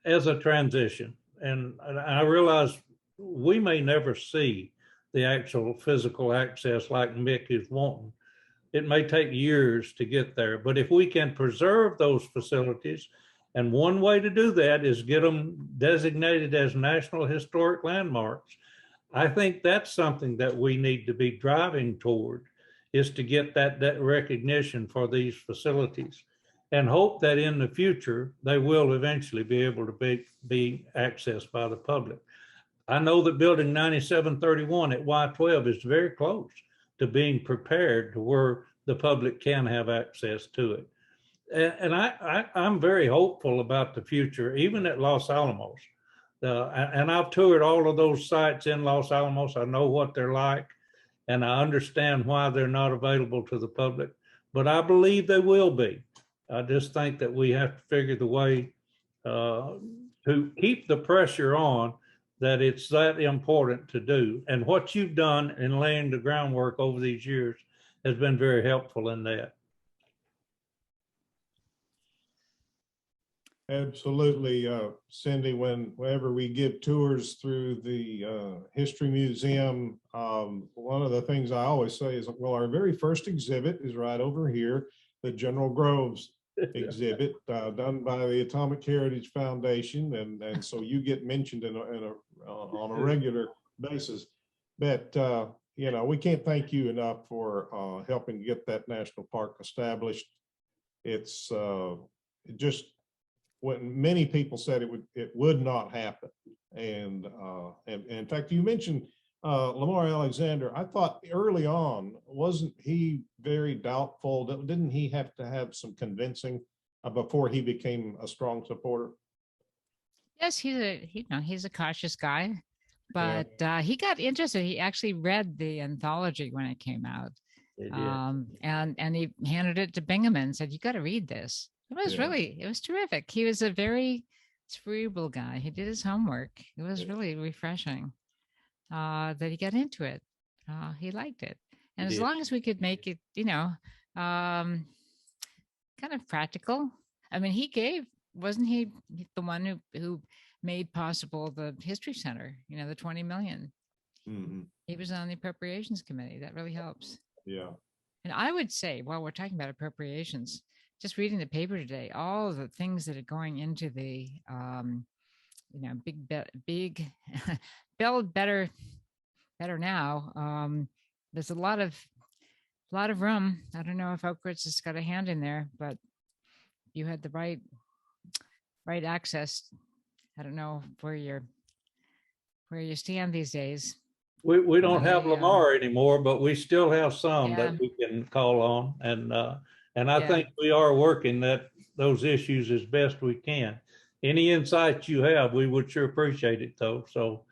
Speaker 4: as a transition. And I realize we may never see the actual physical access like Mick is wanting. It may take years to get there, but if we can preserve those facilities, and one way to do that is get them designated as National Historic Landmarks, I think that's something that we need to be driving toward, is to get that recognition for these facilities, and hope that in the future, they will eventually be able to be accessed by the public. I know that building 9731 at Y12 is very close to being prepared to where the public can have access to it. And I'm very hopeful about the future, even at Los Alamos. And I've toured all of those sites in Los Alamos. I know what they're like, and I understand why they're not available to the public, but I believe they will be. I just think that we have to figure the way to keep the pressure on that it's that important to do. And what you've done in laying the groundwork over these years has been very helpful in that.
Speaker 1: Absolutely, Cindy. Whenever we give tours through the History Museum, one of the things I always say is, well, our very first exhibit is right over here, the General Groves exhibit done by the Atomic Heritage Foundation, and so you get mentioned on a regular basis. But we can't thank you enough for helping get that national park established. It's just when many people said it would not happen, and in fact, you mentioned Lamar Alexander. I thought early on, wasn't he very doubtful? Didn't he have to have some convincing before he became a strong supporter?
Speaker 2: Yes, he's a cautious guy. but he got interested. He actually read the anthology when it came out. And he handed it to Bingham and said, "You got to read this." It was it was terrific. He was a very cerebral guy. He did his homework. It was really refreshing that he got into it. He liked it. And as long as we could make it, kind of practical. I mean, wasn't he the one who made possible the History Center, the 20 million.
Speaker 1: Mm-hmm.
Speaker 2: He was on the Appropriations Committee. That really helps.
Speaker 1: Yeah.
Speaker 2: And I would say, while we're talking about appropriations, just reading the paper today, all of the things that are going into the, big build better now. There's a lot of room. I don't know if Oak Ridge has got a hand in there, but you had the right access. I don't know where you stand these days.
Speaker 4: We don't have Lamar anymore, but we still have some that we can call on, and I think we are working those issues as best we can. Any insights you have, we would sure appreciate it, though. So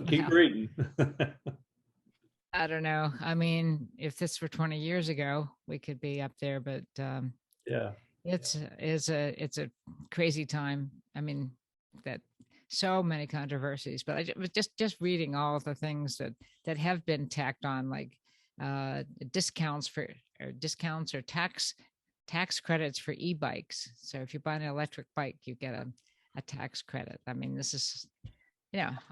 Speaker 4: keep reading.
Speaker 2: I don't know. I mean, if this were 20 years ago, we could be up there, but it's a crazy time. I mean, that so many controversies, but I was just reading all of the things that have been tacked on, like discounts or tax credits for e-bikes. So if you buy an electric bike, you get a tax credit. I mean, this is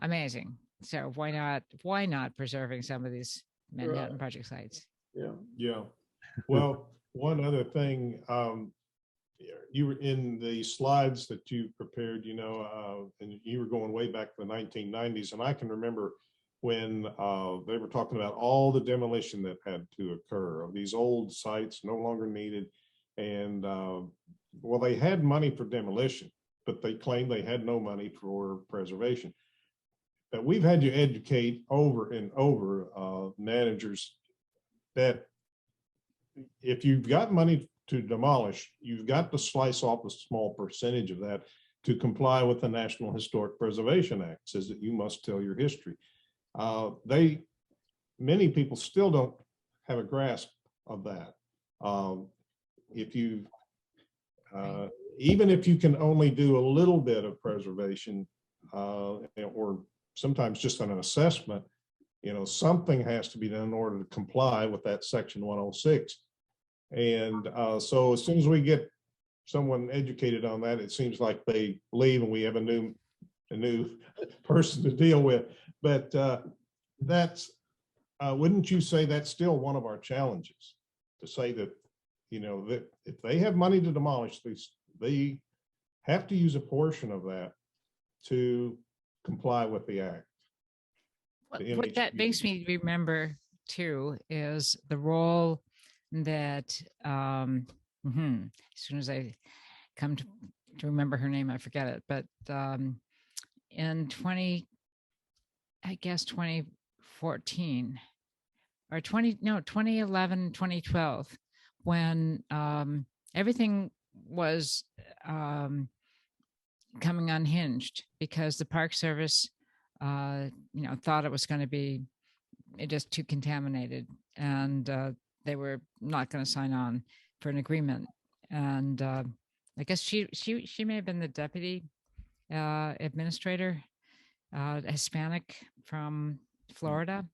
Speaker 2: amazing. So why not preserving some of these Manhattan Project sites?
Speaker 1: Yeah. Well, one other thing, you were in the slides that you prepared, and you were going way back to the 1990s. And I can remember when they were talking about all the demolition that had to occur of these old sites no longer needed. And they had money for demolition, but they claimed they had no money for preservation. But we've had to educate over and over managers that if you've got money to demolish, you've got to slice off a small percentage of that to comply with the National Historic Preservation Act. It says that you must tell your history. Many people still don't have a grasp of that. Even if you can only do a little bit of preservation, or sometimes just an assessment, something has to be done in order to comply with that Section 106. And so as soon as we get someone educated on that, it seems like they leave and we have a new person to deal with. But that's wouldn't you say that's still one of our challenges, to say that that if they have money to demolish these, they have to use a portion of that to comply with the act.
Speaker 2: What that makes me remember too is the role that as soon as I come to remember her name, I forget it, but in 2014 or 2011, 2012, when everything was coming unhinged because the Park Service thought it was going to be just too contaminated, and they were not going to sign on for an agreement. And I guess she may have been the deputy administrator, Hispanic from Florida.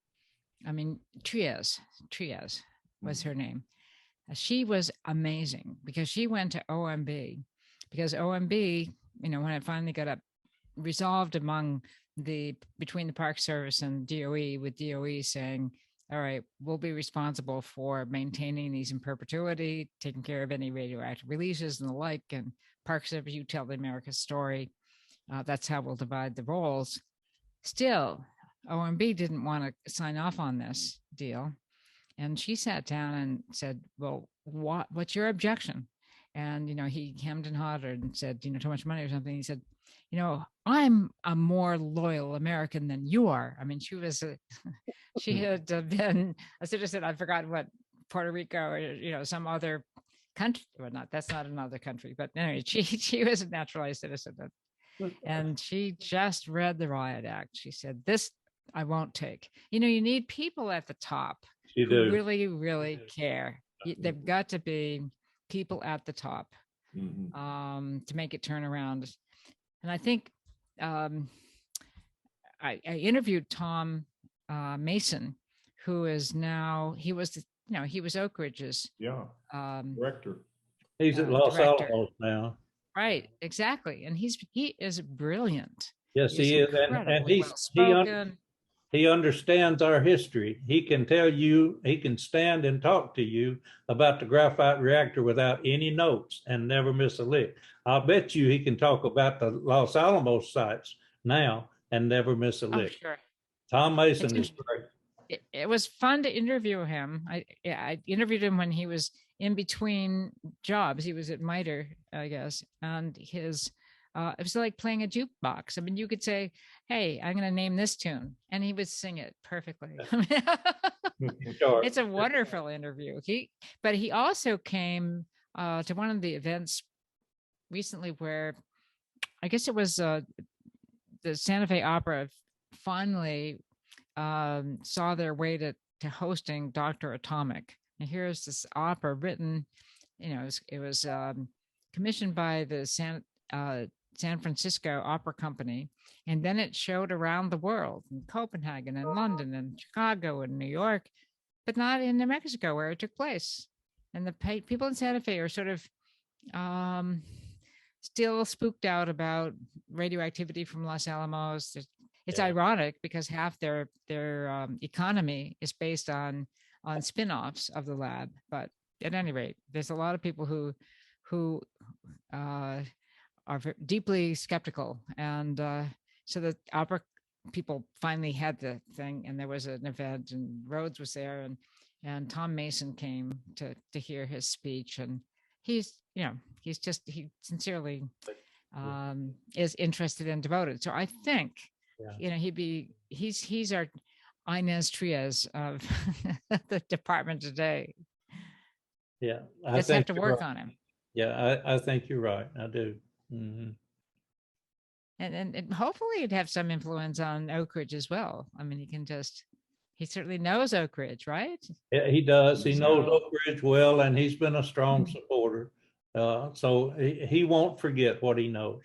Speaker 2: I mean, Trias was her name. She was amazing because she went to OMB, because OMB, when it finally got up resolved between the Park Service and DOE, with DOE saying, all right, we'll be responsible for maintaining these in perpetuity, taking care of any radioactive releases and the like. And Park Service, you tell the America story. That's how we'll divide the roles. Still, OMB didn't want to sign off on this deal. And she sat down and said, well, what's your objection? And, he hemmed and hawed and said, too much money or something. He said, I'm a more loyal American than you are. I mean, she had been a citizen, I forgot what, Puerto Rico or, some other country. Well, that's not another country, but anyway, she was a naturalized citizen. And she just read the Riot Act. She said, "This I won't take." You know, you need people at the top
Speaker 4: You
Speaker 2: who
Speaker 4: do.
Speaker 2: really, really care. They've got to be people at the top to make it turn around. And I think I interviewed Tom Mason, who is now, he was Oak Ridge's
Speaker 1: Director.
Speaker 4: He's at Los
Speaker 2: director.
Speaker 4: Alamos now.
Speaker 2: Right, exactly. And he is brilliant.
Speaker 4: Yes,
Speaker 2: He's
Speaker 4: he is. And
Speaker 2: incredibly well-spoken.
Speaker 4: he understands our history. He can tell you, he can stand and talk to you about the graphite reactor without any notes and never miss a lick. I'll bet you he can talk about the Los Alamos sites now and never miss a lick.
Speaker 2: Sure.
Speaker 4: Tom Mason is great.
Speaker 2: It was fun to interview him. I interviewed him when he was in between jobs. He was at MITRE, I guess, and his it was like playing a jukebox. I mean, you could say, "Hey, I'm going to name this tune," and he would sing it perfectly.
Speaker 4: Sure.
Speaker 2: It's a wonderful interview. But he also came to one of the events recently where I guess it was the Santa Fe Opera finally saw their way to hosting Dr. Atomic. And here's this opera written, it was commissioned by the San Francisco Opera Company, and then it showed around the world in Copenhagen and London and Chicago and New York, but not in New Mexico where it took place. And the people in Santa Fe are sort of still spooked out about radioactivity from Los Alamos. It's ironic because half their economy is based on spin-offs of the lab. But at any rate, there's a lot of people who are deeply skeptical, and so the opera people finally had the thing, and there was an event, and Rhodes was there, and Tom Mason came to hear his speech, and he sincerely is interested and devoted. So I think he's our Inez Trias of the department today.
Speaker 4: Yeah,
Speaker 2: I just have to work on him.
Speaker 4: Yeah, I think you're right. I do. Mm-hmm.
Speaker 2: And hopefully it'd have some influence on Oak Ridge as well. I mean, he certainly knows Oak Ridge, right?
Speaker 4: Yeah, he does. He knows Oak Ridge well, and he's been a strong supporter. So he won't forget what he knows.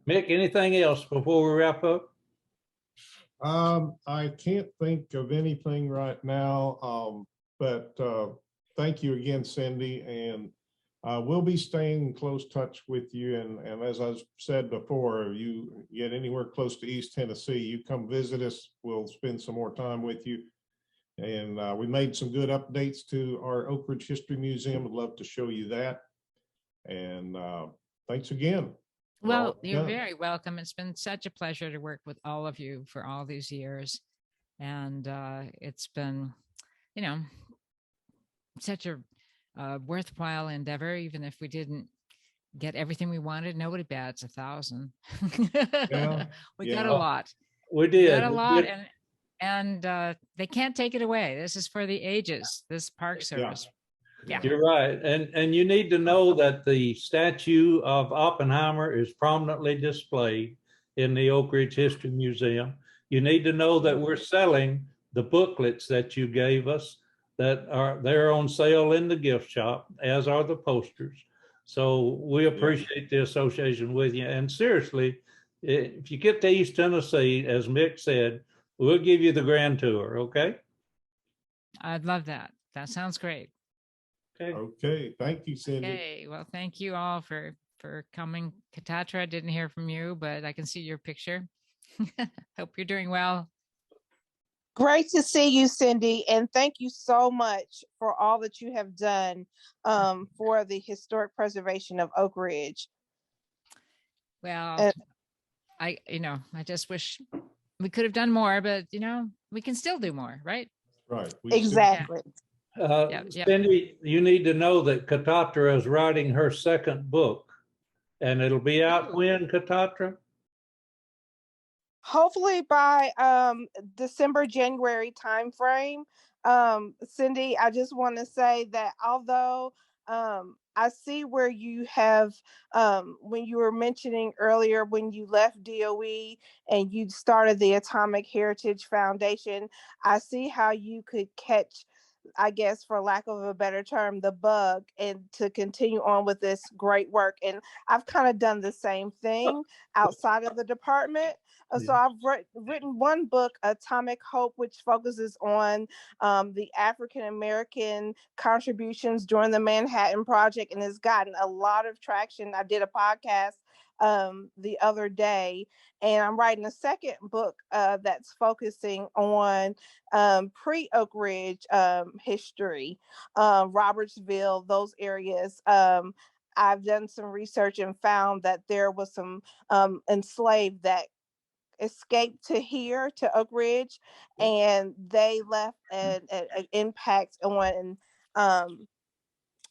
Speaker 4: Mick, anything else before we wrap up?
Speaker 1: I can't think of anything right now, but thank you again, Cindy, and we'll be staying in close touch with you. And as I said before, you get anywhere close to East Tennessee, you come visit us. We'll spend some more time with you. And we made some good updates to our Oak Ridge History Museum. I'd love to show you that. And thanks again.
Speaker 2: Well, you're very welcome. It's been such a pleasure to work with all of you for all these years. And it's been, such a worthwhile endeavor. Even if we didn't get everything we wanted, nobody bats 1,000. We got a lot.
Speaker 4: We did.
Speaker 2: We got a lot, and they can't take it away. This is for the ages, this Park Service. Yeah.
Speaker 4: You're right. And you need to know that the statue of Oppenheimer is prominently displayed in the Oak Ridge History Museum. You need to know that we're selling the booklets that you gave us that are there on sale in the gift shop, as are the posters. So we appreciate the association with you. And seriously, if you get to East Tennessee, as Mick said, we'll give you the grand tour, okay?
Speaker 2: I'd love that. That sounds great.
Speaker 1: Okay. Thank you, Cindy.
Speaker 2: Okay. Well, thank you all for coming. Katatra, I didn't hear from you, but I can see your picture. Hope you're doing well.
Speaker 5: Great to see you, Cindy, and thank you so much for all that you have done for the historic preservation of Oak Ridge.
Speaker 2: Well, I just wish we could have done more, but we can still do more, right?
Speaker 1: Right.
Speaker 5: Exactly.
Speaker 4: Cindy, you need to know that Katatra is writing her second book, and it'll be out when, Katatra?
Speaker 5: Hopefully by December, January timeframe. Cindy, I just want to say that although I see where you have, when you were mentioning earlier when you left DOE and you started the Atomic Heritage Foundation, I see how you could catch, I guess, for lack of a better term, the bug and to continue on with this great work. And I've kind of done the same thing outside of the department. So I've written one book, Atomic Hope, which focuses on the African American contributions during the Manhattan Project, and has gotten a lot of traction. I did a podcast the other day, and I'm writing a second book that's focusing on pre-Oak Ridge history, Robertsville, those areas. I've done some research and found that there was some enslaved that escaped to here to Oak Ridge, and they left an impact on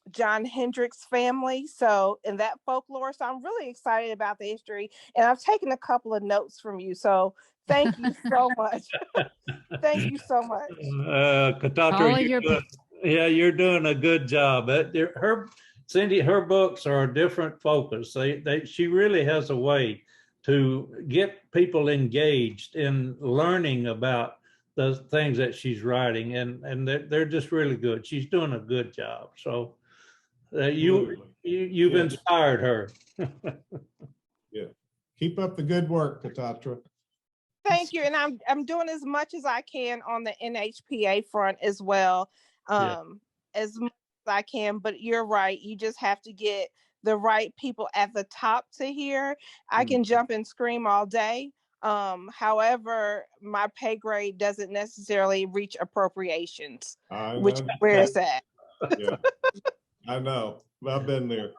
Speaker 5: John Hendricks' family. So in that folklore, so I'm really excited about the history, and I've taken a couple of notes from you. So thank you so much. Thank you so much.
Speaker 4: Katatra, you're doing a good job. Cindy, her books are a different focus. She really has a way to get people engaged in learning about the things that she's writing, and they're just really good. She's doing a good job. So you've inspired her.
Speaker 1: Yeah. Keep up the good work, Katatra.
Speaker 5: Thank you. And I'm doing as much as I can on the NHPA front as well. As much as I can, but you're right. You just have to get the right people at the top to hear. I can jump and scream all day. However, my pay grade doesn't necessarily reach appropriations, which is where it's at.
Speaker 1: Yeah, I know. I've been there.